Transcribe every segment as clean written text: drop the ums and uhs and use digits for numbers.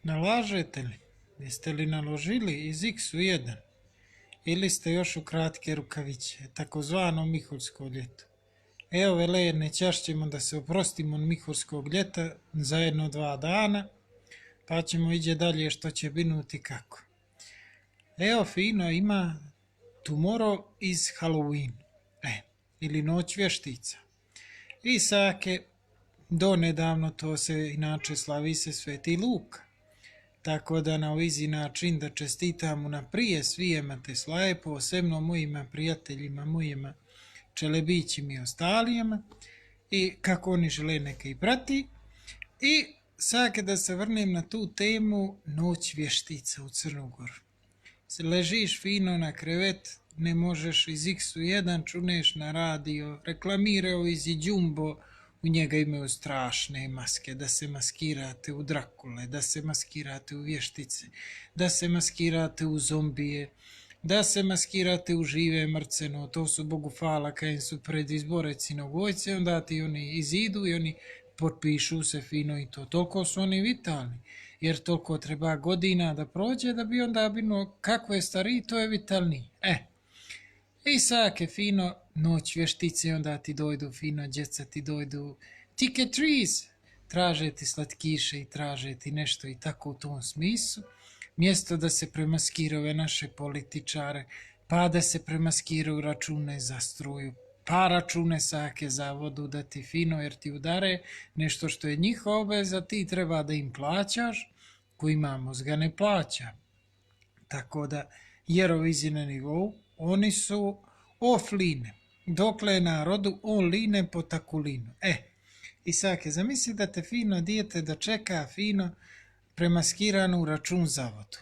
Nalažete li? Jeste li naložili iz X u 1? Ili ste još u kratke rukaviće, takozvano Miholjsko ljeto? Evo vele, nečašćemo da se oprostimo od Miholjskog ljeta zajedno 2 dana, pa ćemo iđe dalje što će binuti kako. Evo fino ima tomorrow is Halloween, ili noć vještica. I sake, do nedavno to se inače slavi se Sveti Luka. Tako da na ovizi način da čestitamo naprije svijema te slaje, posebno mojima prijateljima, mojima čelebićima i ostalijima, i kako oni žele neka i prati. I sake da se vrnem na tu temu noć vještica u Crnogoru. Ležiš fino na krevet, ne možeš iz X1, čuneš na radio, reklamirao iz Jumbo, u njega imaju strašne maske, da se maskirate u Drakule, da se maskirate u vještice, da se maskirate u zombije, da se maskirate u žive mrceno, to su Bogu hvala kad su pred izbore Cinogojce, onda ti oni izidu i oni potpišu se fino i to. Toliko su oni vitalni, jer toliko treba godina da prođe da bi onda bilo kako je stariji, to je vitalniji. I sake fino noć vještice, onda ti dojdu fino, djeca ti dojdu ticket trees, traže ti slatkiše i traže ti nešto i tako u tom smislu. Mjesto da se premaskiraju naše političare, pa da se premaskiraju račune za struju, pa račune sake za vodu da ti fino jer ti udare nešto što je njihova obveza, ti treba da im plaćaš, ko ima mozga ne plaća. Tako da, jer ovizi na nivou, oni su offline, dokle je narodu online po takulinu. I sake, zamisli da te fino dijete da čeka fino premaskiranu račun za vodu.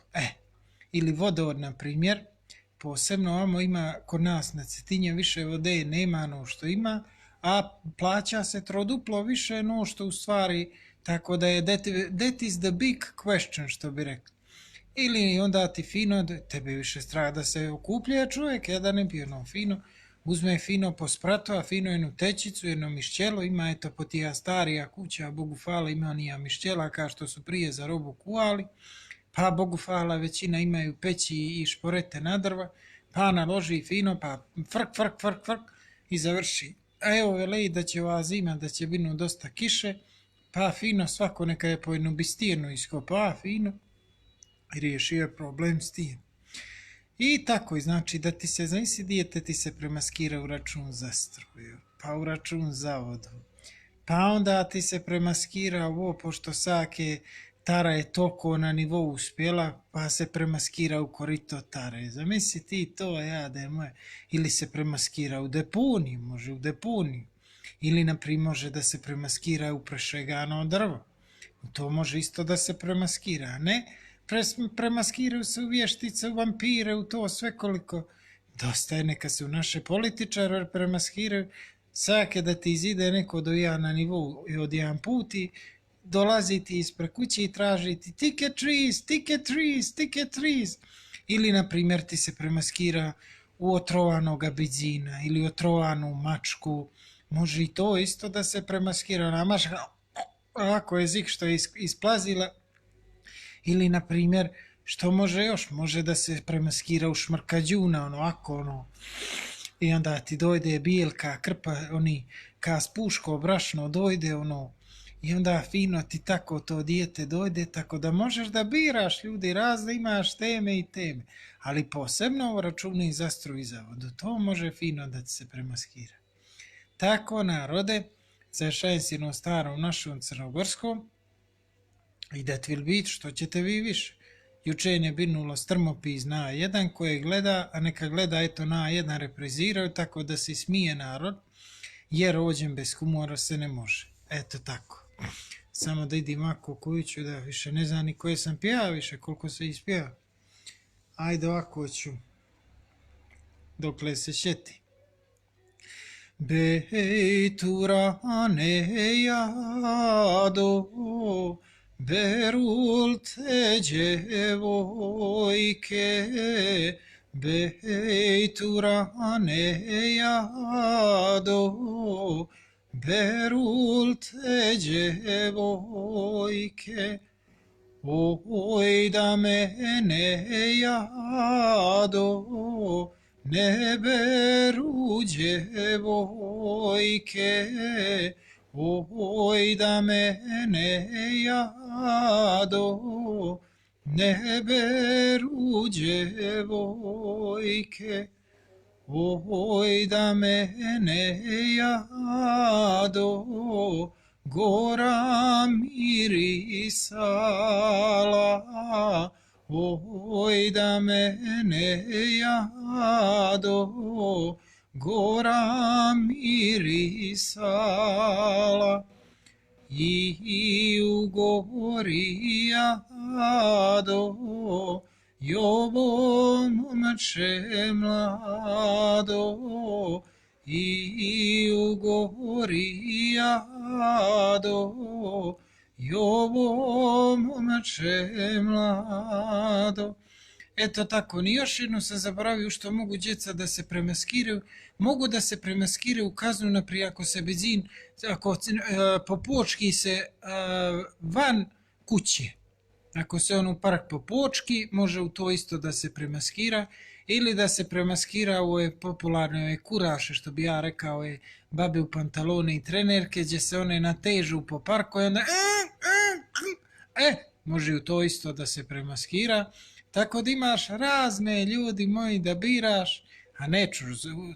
Ili vodovod, na primjer, posebno ovamo ima kod nas na Cetinje više vode nema no što ima, a plaća se troduplo više no što u stvari, tako da je that is the big question, što bi rekli. Ili onda ti fino, tebe više strah da se okuplja čovjek, jedan je bio fino, uzme fino po spratu, a fino jednu tečicu, jedno mišćelo, ima eto po tija starija kuća, Bogu hvala ima nija mišćela kao što su prije za robu kuvali, pa Bogu hvala većina imaju peći i šporete na drva, pa naloži fino, pa frk i završi. A evo vele da će ova zima, da će biti dosta kiše, pa fino svako neka je po jednu bistirnu iskopa, fino, i riješio je problem s tim. I tako, znači da ti se, znači dijete ti se premaskira u račun za struju, pa u račun za vodu, pa onda ti se premaskira ovo, pošto sake tara je toliko na nivou uspjela, pa se premaskira u korito tare. Zamisli ti to, jade moje. Ili se premaskira u deponiju, može u deponiju. Ili, naprimjer, može da se premaskira u prešegano drvo. To može isto da se premaskira, ne? Premaskiraju se u vještice, u vampire, u to sve koliko. Dosta je, neka se u naše političare premaskiraju. Sake da ti izide neko do ja na nivou od jedan put i dolazi ti ispred kuće i traži ti ticket trees. Ili, na primjer, ti se premaskira u otrovanog abizina ili otrovanu mačku. Može i to isto da se premaskira na mačka, ovako jezik što je isplazila. Ili, na primjer, što može još? Može da se premaskira u šmrkađuna, ovako, i onda ti dojde bijelka, krpa, ka spuško brašno dojde, i onda fino ti tako to dijete dojde, tako da možeš da biraš ljudi razne, imaš teme i teme, ali posebno računi za struju i za vodu, to može fino da ti se premaskira. Tako, narode, zašajem si jednom starom našom crnogorskom, i da ti vil biti što ćete vi više. Juče je binulo strmopis na A1 koje gleda, a neka gleda eto na A1 repriziraju, tako da se smije narod, jer rođen bez humora se ne može. Eto tako. Samo da idim ovako kuću, da više ne znam ni koje sam pjeva više, koliko se ispjeva. Ajde ovako ću, dokle se šeti. Bejturane jado, berul te djevojke, bejturane jado, berul te djevojke. Oj da mene jado ne beru djevojke, oj da mene jado ne beru djevojke, oj da mene jado gora mirisala, oj da mene jado gora mirisala. I u gori jado jovo momče mlado, i u gori jado jovo momče mlado. Eto tako, ni još jednu sam zaboravio što mogu djeca da se premaskiraju. Mogu da se premaskiraju u kaznu, naprijed ako se benzin, ako popočki se van kuće. Ako se on u park popočki, može u to isto da se premaskira. Ili da se premaskira u ove popularne ove kuraše, što bi ja rekao, ove babe u pantalone i trenerke, gdje se one natežu po parku i onda može u to isto da se premaskira. Tako da imaš razne, ljudi moji, da biraš, a neću,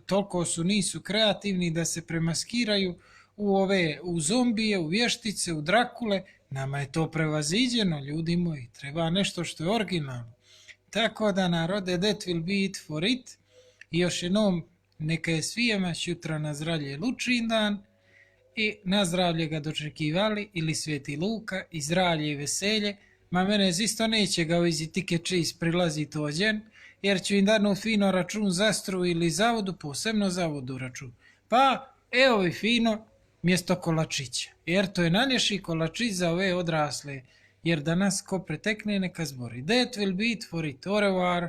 toliko nisu kreativni da se premaskiraju u zombije, u vještice, u Drakule. Nama je to prevaziđeno, ljudi moji, treba nešto što je originalno. Tako da, narode, that will be it for it. I još jednom, neka je svijema šutra na zdravlje Lučin dan i na zdravlje ga dočekivali ili Sveti Luka i zdravlje i veselje. Ma mene isto neće ga ovi ticket cheese prilaziti ođen, jer ću im danu fino račun za struju ili zavodu, posebno zavodu račun. Pa, evo vi fino, mjesto kolačića, jer to je najljepši kolačić za ove odrasle, jer danas ko pretekne neka zbori. That will be it for it. Au revoir.